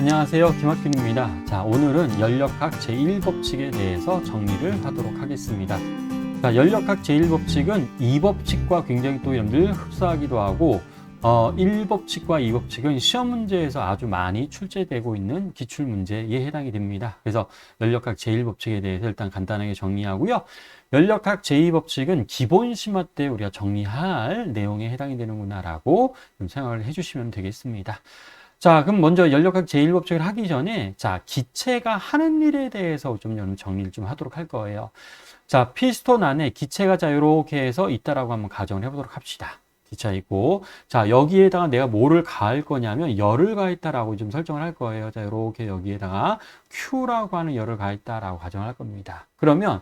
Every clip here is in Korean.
안녕하세요. 김학균입니다. 자, 오늘은 연력학 제1법칙에 대해서 정리를 하도록 하겠습니다. 자, 연력학 제1법칙은 2법칙과 굉장히 또 여러분들 흡사하기도 하고 1법칙과 2법칙은 시험 문제에서 아주 많이 출제되고 있는 기출문제에 해당이 됩니다. 그래서 연력학 제1법칙에 대해서 일단 간단하게 정리하고요. 연력학 제2법칙은 기본 심화 때 우리가 정리할 내용에 해당이 되는구나 라고 좀 생각을 해주시면 되겠습니다. 자, 그럼 먼저 연력학 제1법칙을 하기 전에 자, 기체가 하는 일에 대해서 좀 여러분 정리를 좀 하도록 할 거예요. 자, 피스톤 안에 기체가 자, 이렇게 해서 있다라고 한번 가정을 해보도록 합시다. 기체가 있고, 자, 여기에다가 내가 뭐를 가할 거냐면 열을 가했다라고 좀 설정을 할 거예요. 자, 이렇게 여기에다가 Q라고 하는 열을 가했다라고 가정을 할 겁니다. 그러면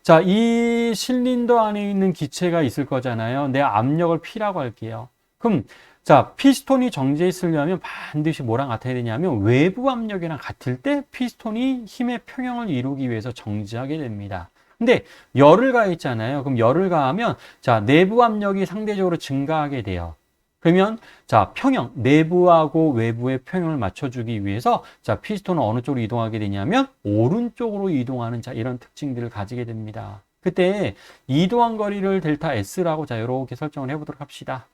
자, 이 실린더 안에 있는 기체가 있을 거잖아요. 내 압력을 P라고 할게요. 그럼 자, 피스톤이 정지해 있으려면 반드시 뭐랑 같아야 되냐면 외부 압력이랑 같을 때 피스톤이 힘의 평형을 이루기 위해서 정지하게 됩니다. 근데 열을 가했잖아요. 그럼 열을 가하면 자, 내부 압력이 상대적으로 증가하게 돼요. 그러면 자, 평형, 내부하고 외부의 평형을 맞춰주기 위해서 자, 피스톤은 어느 쪽으로 이동하게 되냐면 오른쪽으로 이동하는 자, 이런 특징들을 가지게 됩니다. 그때 이동한 거리를 델타 S라고 자, 이렇게 설정을 해보도록 합시다.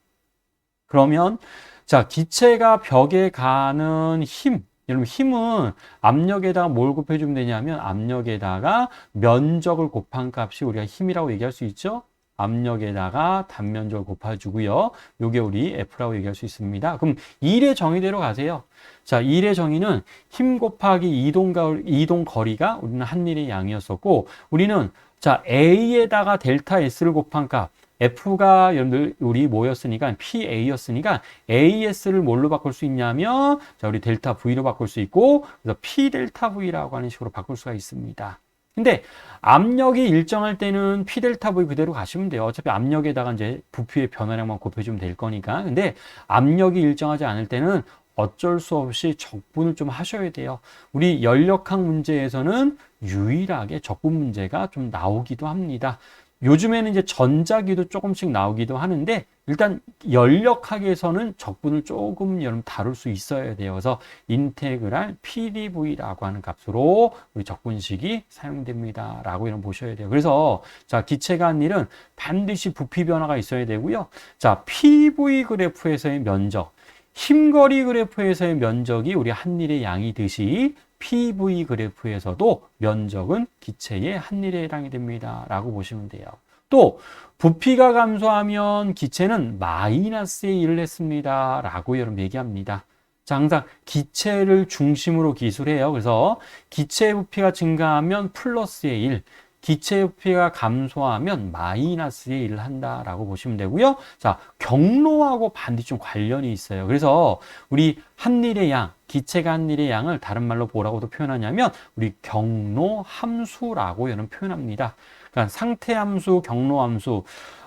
그러면 자, 기체가 벽에 가는 힘, 여러분 힘은 압력에다가 뭘 곱해주면 되냐면 압력에다가 면적을 곱한 값이 우리가 힘이라고 얘기할 수 있죠. 압력에다가 단면적을 곱해주고요. 요게 우리 F라고 얘기할 수 있습니다. 그럼 일의 정의대로 가세요. 자, 일의 정의는 힘 곱하기 이동 거리가 우리는 한 일의 양이었었고, 우리는 자, A에다가 델타 S를 곱한 값, F가 여러분들 우리 뭐였으니까 PA였으니까 AS를 뭘로 바꿀 수 있냐면 자, 우리 델타 V로 바꿀 수 있고, 그래서 P 델타 V라고 하는 식으로 바꿀 수가 있습니다. 근데 압력이 일정할 때는 P 델타 V 그대로 가시면 돼요. 어차피 압력에다가 이제 부피의 변화량만 곱해주면 될 거니까. 근데 압력이 일정하지 않을 때는 어쩔 수 없이 적분을 좀 하셔야 돼요. 우리 연력학 문제에서는 유일하게 적분 문제가 좀 나오기도 합니다. 요즘에는 이제 전자기도 조금씩 나오기도 하는데 일단 연력학에서는 적분을 조금 여러분 다룰 수 있어야 돼요. 그래서 인테그랄 PdV라고 하는 값으로 우리 적분식이 사용됩니다. 라고 이런 보셔야 돼요. 그래서 자, 기체가 한 일은 반드시 부피 변화가 있어야 되고요. 자, PV 그래프에서의 면적, 힘거리 그래프에서의 면적이 우리 한 일의 양이듯이 PV 그래프에서도 면적은 기체의 한 일에 해당이 됩니다. 라고 보시면 돼요. 또 부피가 감소하면 기체는 마이너스의 일을 했습니다. 라고 여러분 얘기합니다. 자, 항상 기체를 중심으로 기술해요. 그래서 기체 부피가 증가하면 플러스의 1, 기체 부피가 감소하면 마이너스의 일을 한다라고 보시면 되고요. 자, 경로하고 반드시 좀 관련이 있어요. 그래서 우리 한 일의 양, 기체가 한 일의 양을 다른 말로 뭐라고도 표현하냐면 우리 경로 함수라고 여러분 표현합니다. 그러니까 상태 함수, 경로 함수.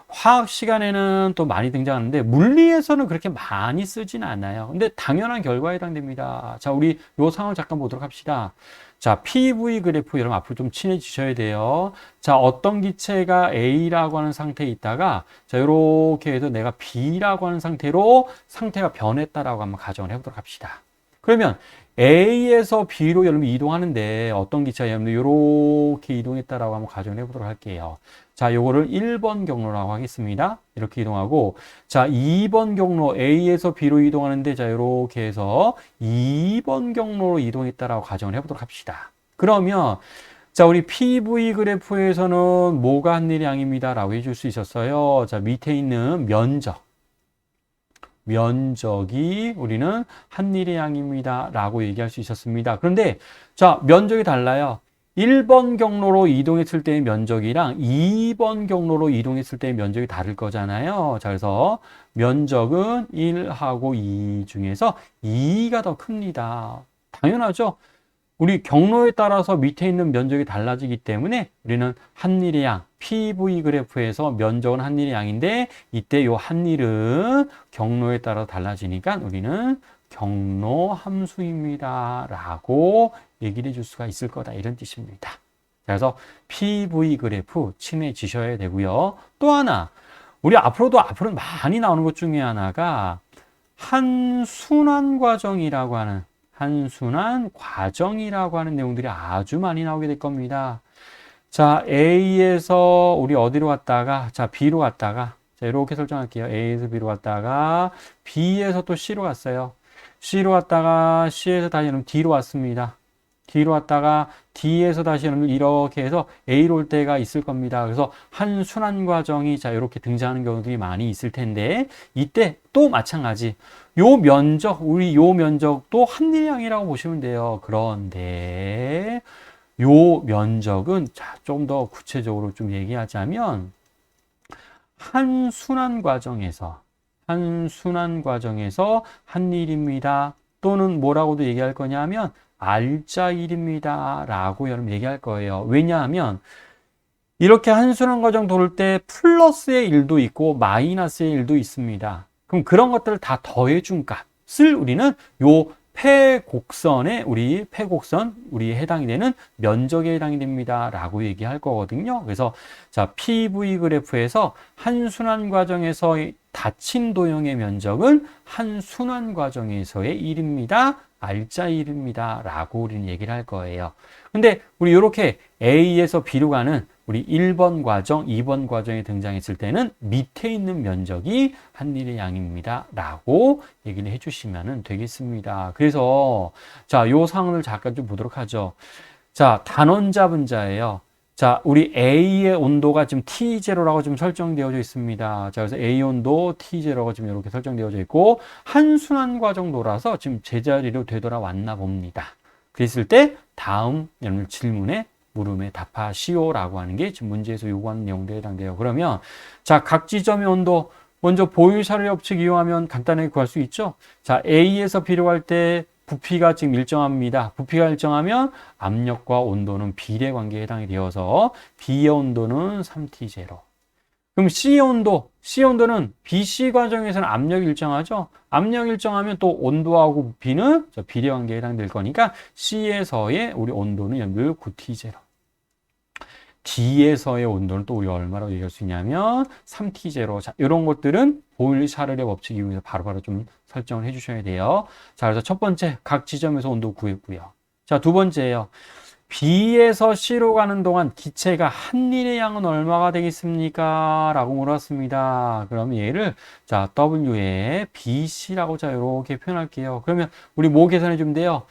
화학 시간에는 또 많이 등장하는데 물리에서는 그렇게 많이 쓰진 않아요. 근데 당연한 결과에 해당됩니다. 자, 우리 요 상황을 잠깐 보도록 합시다. 자, PV 그래프 여러분 앞으로 좀 친해지셔야 돼요. 자, 어떤 기체가 A라고 하는 상태에 있다가 자, 이렇게 해서 내가 B라고 하는 상태로 상태가 변했다라고 한번 가정을 해보도록 합시다. 그러면 A에서 B로 여러분 이동하는데 어떤 기체가 여러분 이렇게 이동했다라고 한번 가정을 해보도록 할게요. 자, 요거를 1번 경로라고 하겠습니다. 이렇게 이동하고, 자, 2번 경로, A에서 B로 이동하는데, 자, 이렇게 해서 2번 경로로 이동했다라고 가정을 해보도록 합시다. 그러면, 자, 우리 PV 그래프에서는 뭐가 한 일의 양입니다. 라고 해줄 수 있었어요. 자, 밑에 있는 면적이 우리는 한 일의 양입니다. 라고 얘기할 수 있었습니다. 그런데, 자, 면적이 달라요. 1번 경로로 이동했을 때의 면적이랑 2번 경로로 이동했을 때의 면적이 다를 거잖아요. 자, 그래서 면적은 1하고 2 중에서 2가 더 큽니다. 당연하죠. 우리 경로에 따라서 밑에 있는 면적이 달라지기 때문에 우리는 한일의 양, PV 그래프에서 면적은 한일의 양인데 이때 요 한일은 경로에 따라 달라지니까 우리는 경로 함수입니다. 라고 얘기를 해줄 수가 있을 거다. 이런 뜻입니다. 그래서 PV 그래프 친해지셔야 되고요. 또 하나, 우리 앞으로 많이 나오는 것 중에 하나가 한순환 과정이라고 하는 한순환 과정이라고 하는 내용들이 아주 많이 나오게 될 겁니다. 자, A에서 우리 어디로 갔다가, 자, B로 갔다가, 자, 이렇게 설정할게요. A에서 B로 갔다가, B에서 또 C로 갔어요. C로 갔다가, C에서 다시 D로 왔습니다. D로 왔다가, D에서 다시 이렇게 해서 A로 올 때가 있을 겁니다. 그래서 한 순환 과정이, 자, 이렇게 등장하는 경우들이 많이 있을 텐데, 이때 또 마찬가지. 요 면적, 우리 요 면적도 한일양이라고 보시면 돼요. 그런데, 요 면적은 자, 좀 더 구체적으로 좀 얘기하자면 한 순환 과정에서 한일입니다. 또는 뭐라고도 얘기할 거냐면 알짜일입니다. 라고 여러분 얘기할 거예요. 왜냐하면 이렇게 한 순환 과정 돌 때 플러스의 일도 있고 마이너스의 일도 있습니다. 그럼 그런 것들을 다 더해준 값을 우리는 요 폐곡선, 우리 해당이 되는 면적에 해당이 됩니다. 라고 얘기할 거거든요. 그래서, 자, PV 그래프에서 한 순환 과정에서 닫힌 도형의 면적은 한 순환 과정에서의 1입니다. 알짜 1입니다. 라고 우리는 얘기를 할 거예요. 근데 우리 이렇게 A에서 B로 가는 우리 1번 과정, 2번 과정에 등장했을 때는 밑에 있는 면적이 한일의 양입니다. 라고 얘기를 해주시면 되겠습니다. 그래서 자, 요 상황을 잠깐 좀 보도록 하죠. 자, 단원 잡은 자예요. 자, 우리 A의 온도가 지금 T0라고 지금 설정되어져 있습니다. 자, 그래서 A 온도 T0가 지금 이렇게 설정되어져 있고, 한순환 과정 돌아서 지금 제자리로 되돌아왔나 봅니다. 그랬을 때, 다음 질문에 물음에 답하시오라고 하는 게 지금 문제에서 요구하는 내용들에 해당돼요. 그러면, 자, 각 지점의 온도, 먼저 보일샤를 법칙 이용하면 간단하게 구할 수 있죠? 자, A에서 B로 갈 때, 부피가 지금 일정합니다. 부피가 일정하면 압력과 온도는 비례 관계에 해당이 되어서 B의 온도는 3T0. 그럼 C의 온도는 BC 과정에서는 압력이 일정하죠. 압력이 일정하면 또 온도하고 부피는 비례 관계에 해당될 거니까 C에서의 우리 온도는 연결 9T0. D에서의 온도는 또 우리 얼마라고 얘기할 수 있냐면 3T0. 자, 이런 것들은 보일샤르의 법칙 이용해서 바로바로 좀 설정을 해주셔야 돼요. 자, 그래서 첫 번째, 각 지점에서 온도 구했고요. 자, 두 번째예요. B에서 C로 가는 동안 기체가 한일의 양은 얼마가 되겠습니까? 라고 물었습니다. 그러면 얘를, 자, W에 BC라고 자, 이렇게 표현할게요. 그러면 우리 뭐 계산해 주면 돼요?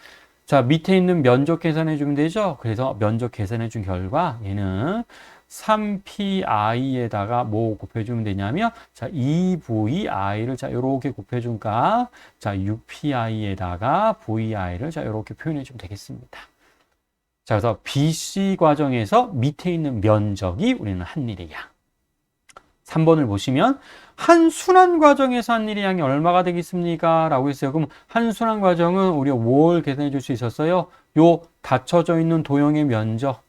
자, 밑에 있는 면적 계산해 주면 되죠? 그래서 면적 계산해 준 결과 얘는 3pi에다가 뭐 곱해주면 되냐면, 자, 2vi를 자, 요렇게 곱해준 값, 자, 6pi에다가 vi를 자, 요렇게 표현해 주면 되겠습니다. 자, 그래서 BC 과정에서 밑에 있는 면적이 우리는 한일의 양. 3번을 보시면, 한 순환 과정에서 한일의 양이 얼마가 되겠습니까? 라고 했어요. 그럼 한 순환 과정은 우리가 뭘 계산해 줄 수 있었어요? 요 닫혀져 있는 도형의 면적,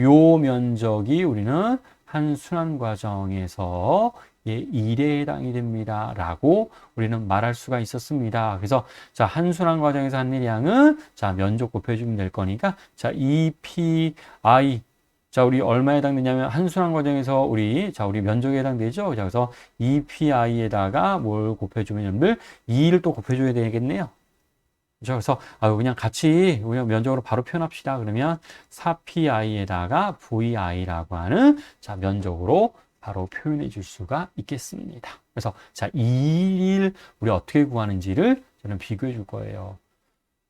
요 면적이 우리는 한 순환 과정에서 1에 해당이 됩니다. 라고 우리는 말할 수가 있었습니다. 그래서 자, 한 순환 과정에서 한일의 양은 자, 면적 곱해주면 될 거니까 자, 2pi 자, 우리 얼마에 해당되냐면 한순환 과정에서 우리 면적에 해당되죠. 자, 그래서 2pi에다가 뭘 곱해주면 여러분들 2를 또 곱해줘야 되겠네요. 그래서 그냥 같이 우리가 면적으로 바로 표현합시다. 그러면 4pi에다가 vi라고 하는 자, 면적으로 바로 표현해 줄 수가 있겠습니다. 그래서 자, 2를 우리 어떻게 구하는지를 저는 비교해 줄 거예요.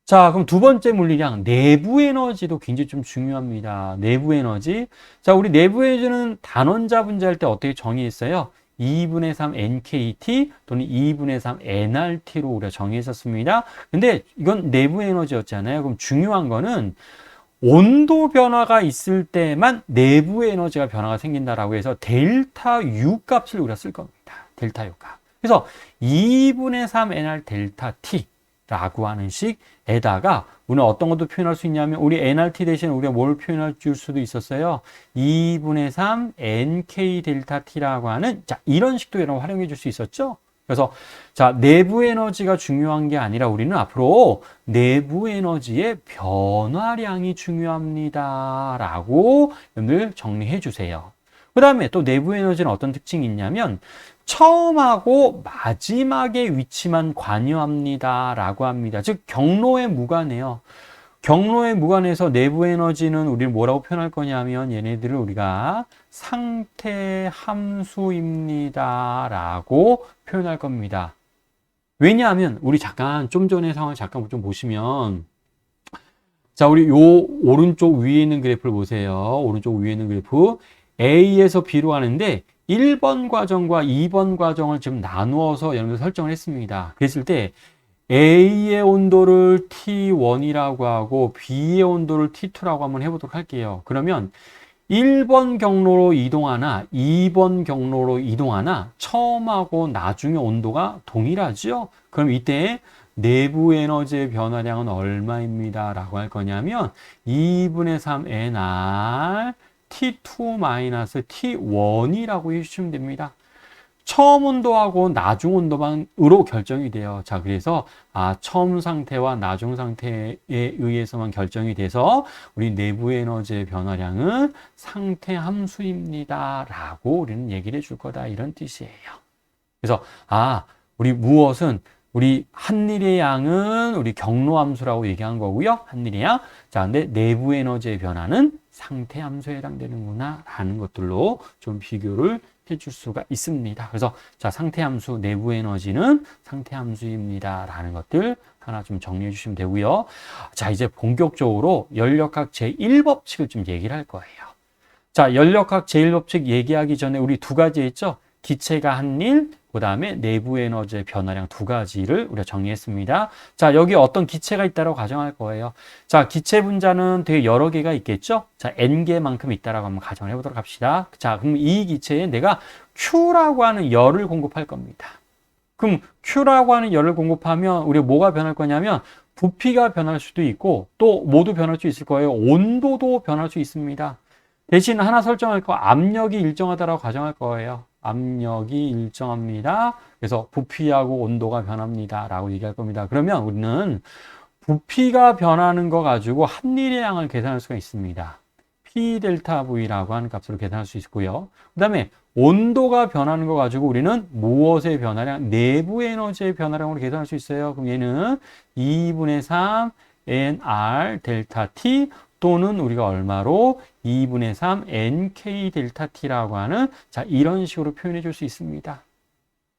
자, 그럼 두 번째 물리량, 내부 에너지도 굉장히 좀 중요합니다. 내부 에너지. 자, 우리 내부 에너지는 단원자 분자할 때 어떻게 정의했어요? 2분의 3 NKT 또는 2분의 3 nRT로 우리가 정의했었습니다. 근데 이건 내부 에너지였잖아요. 그럼 중요한 거는 온도 변화가 있을 때만 내부 에너지가 변화가 생긴다라고 해서 델타 U 값을 우리가 쓸 겁니다. 델타 U 값. 그래서 2분의 3 nR 델타 T 라고 하는 식에다가 우리는 어떤 것도 표현할 수 있냐면 우리 nRT 대신 우리가 뭘 표현할 줄 수도 있었어요. 2분의 3 NK 델타 T라고 하는 자, 이런 식도 여러분 활용해 줄 수 있었죠. 그래서 자, 내부 에너지가 중요한 게 아니라 우리는 앞으로 내부 에너지의 변화량이 중요합니다. 라고 여러분들 정리해 주세요. 그 다음에 또 내부 에너지는 어떤 특징이 있냐면 처음하고 마지막의 위치만 관여합니다 라고 합니다. 즉 경로에 무관해요. 경로에 무관해서 내부 에너지는 우리를 뭐라고 표현할 거냐면 얘네들을 우리가 상태 함수입니다 라고 표현할 겁니다. 왜냐하면 우리 잠깐 좀 전의 상황을 잠깐 좀 보시면, 자, 우리 요 오른쪽 위에 있는 그래프를 보세요. 오른쪽 위에 있는 그래프 A에서 B로 가는데 1번 과정과 2번 과정을 지금 나누어서 여러분들 설정을 했습니다. 그랬을 때 A의 온도를 T1이라고 하고 B의 온도를 T2라고 한번 해보도록 할게요. 그러면 1번 경로로 이동하나 2번 경로로 이동하나 처음하고 나중에 온도가 동일하죠? 그럼 이때 내부 에너지의 변화량은 얼마입니다 라고 할 거냐면 2분의 3 nR T2-T1이라고 해주시면 됩니다. 처음 온도하고 나중 온도만으로 결정이 돼요. 자, 그래서 처음 상태와 나중 상태에 의해서만 결정이 돼서 우리 내부 에너지의 변화량은 상태 함수입니다 라고 우리는 얘기를 해줄 거다, 이런 뜻이에요. 그래서 우리 무엇은 우리 한일의 양은 우리 경로 함수라고 얘기한 거고요. 한일의 양. 자, 근데 내부 에너지의 변화는 상태 함수에 해당되는구나 라는 것들로 좀 비교를 해줄 수가 있습니다. 그래서 자, 상태 함수, 내부 에너지는 상태 함수입니다 라는 것들 하나 좀 정리해 주시면 되고요. 자, 이제 본격적으로 연력학 제1법칙을 좀 얘기를 할 거예요. 자, 연력학 제1법칙 얘기하기 전에 우리 두 가지 있죠? 기체가 한 일, 그 다음에 내부 에너지의 변화량 두 가지를 우리가 정리했습니다. 자, 여기 어떤 기체가 있다고 가정할 거예요. 자, 기체 분자는 되게 여러 개가 있겠죠? 자, n개만큼 있다라고 한번 가정을 해보도록 합시다. 자, 그럼 이 기체에 내가 Q라고 하는 열을 공급할 겁니다. 그럼 Q라고 하는 열을 공급하면 우리가 뭐가 변할 거냐면 부피가 변할 수도 있고 또 뭐도 변할 수 있을 거예요. 온도도 변할 수 있습니다. 대신 하나 설정할 거, 압력이 일정하다라고 가정할 거예요. 압력이 일정합니다. 그래서 부피하고 온도가 변합니다 라고 얘기할 겁니다. 그러면 우리는 부피가 변하는 거 가지고 한일의 양을 계산할 수가 있습니다. P 델타 V라고 하는 값으로 계산할 수 있고요. 그 다음에 온도가 변하는 거 가지고 우리는 무엇의 변화량? 내부 에너지의 변화량으로 계산할 수 있어요. 그럼 얘는 2분의 3 nR 델타 T 또는 우리가 얼마로 2분의 3 nk 델타 t라고 하는, 자, 이런 식으로 표현해 줄 수 있습니다.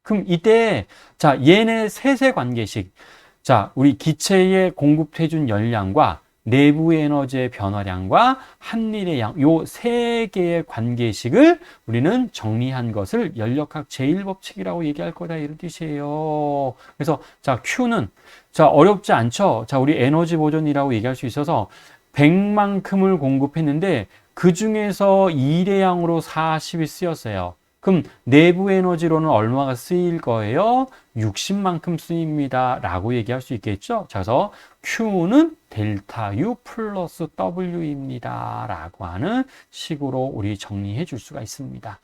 그럼 이때 자, 얘네 셋의 관계식, 자, 우리 기체에 공급해 준 열량과 내부 에너지의 변화량과 한일의 양, 요 세 개의 관계식을 우리는 정리한 것을 연력학 제1법칙이라고 얘기할 거다, 이런 뜻이에요. 그래서 자, Q는 자, 어렵지 않죠? 자, 우리 에너지 보존이라고 얘기할 수 있어서 100만큼을 공급했는데 그 중에서 1의 양으로 40이 쓰였어요. 그럼 내부 에너지로는 얼마가 쓰일 거예요? 60만큼 쓰입니다 라고 얘기할 수 있겠죠. 그래서 Q는 델타 U 플러스 W입니다 라고 하는 식으로 우리 정리해 줄 수가 있습니다.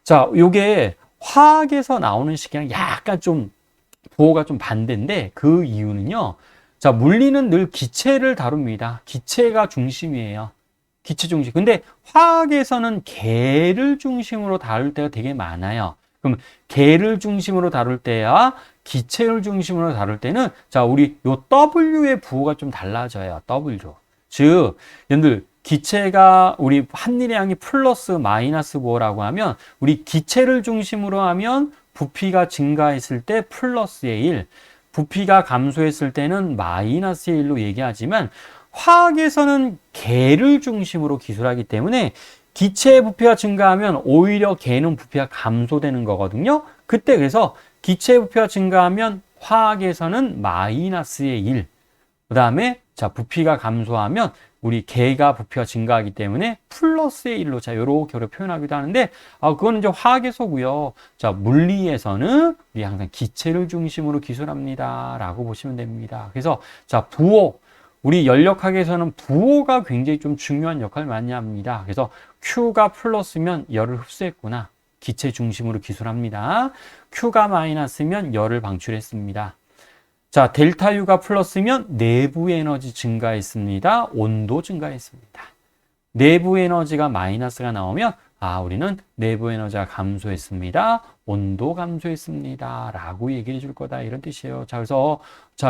자, 요게 화학에서 나오는 식이랑 약간 좀 부호가 좀 반대인데 그 이유는요, 자, 물리는 늘 기체를 다룹니다. 기체가 중심이에요. 기체 중심. 근데 화학에서는 개를 중심으로 다룰 때가 되게 많아요. 그럼 개를 중심으로 다룰 때와 기체를 중심으로 다룰 때는 자, 우리 요 W의 부호가 좀 달라져요. W. 즉, 여러분들 기체가 우리 한일의 양이 플러스 마이너스 부호라고 하면 우리 기체를 중심으로 하면 부피가 증가했을 때 플러스의 1, 부피가 감소했을 때는 마이너스의 1로 얘기하지만 화학에서는 개를 중심으로 기술하기 때문에 기체의 부피가 증가하면 오히려 개는 부피가 감소되는 거거든요. 그때 그래서 기체의 부피가 증가하면 화학에서는 마이너스의 1, 그 다음에 자, 부피가 감소하면 우리 개가 부피가 증가하기 때문에 플러스의 1로 자, 요렇게 표현하기도 하는데 그거는 이제 화학에서고요. 자, 물리에서는 우리 항상 기체를 중심으로 기술합니다 라고 보시면 됩니다. 그래서 자, 부호, 우리 연력학에서는 부호가 굉장히 좀 중요한 역할을 많이 합니다. 그래서 Q가 플러스면 열을 흡수했구나, 기체 중심으로 기술합니다. Q가 마이너스면 열을 방출했습니다. 자, 델타 U가 플러스면 내부 에너지 증가했습니다. 온도 증가했습니다. 내부 에너지가 마이너스가 나오면 우리는 내부 에너지가 감소했습니다. 온도 감소했습니다. 라고 얘기해 줄 거다. 이런 뜻이에요. 자, 그래서,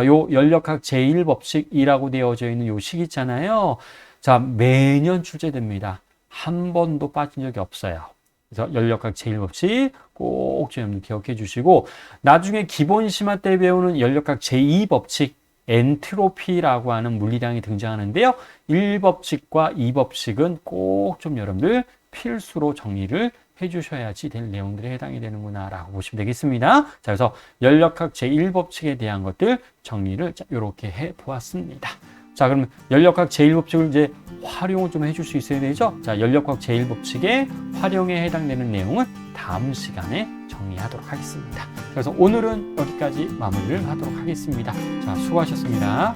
요 연력학 제1법칙이라고 되어져 있는 요 식 있잖아요. 자, 매년 출제됩니다. 한 번도 빠진 적이 없어요. 그래서 연력학 제1법칙 꼭 여러분들 기억해 주시고, 나중에 기본 심화 때 배우는 연력학 제2법칙, 엔트로피라고 하는 물리량이 등장하는데요. 1법칙과 2법칙은 꼭 좀 여러분들 필수로 정리를 해주셔야지 될 내용들에 해당이 되는구나 라고 보시면 되겠습니다. 자, 그래서 연력학 제1법칙에 대한 것들 정리를 이렇게 해보았습니다. 자, 그럼 연력학 제1법칙을 이제 활용을 좀 해줄 수 있어야 되죠. 자, 연력학 제1법칙의 활용에 해당되는 내용은 다음 시간에 정리하도록 하겠습니다. 그래서 오늘은 여기까지 마무리를 하도록 하겠습니다. 자, 수고하셨습니다.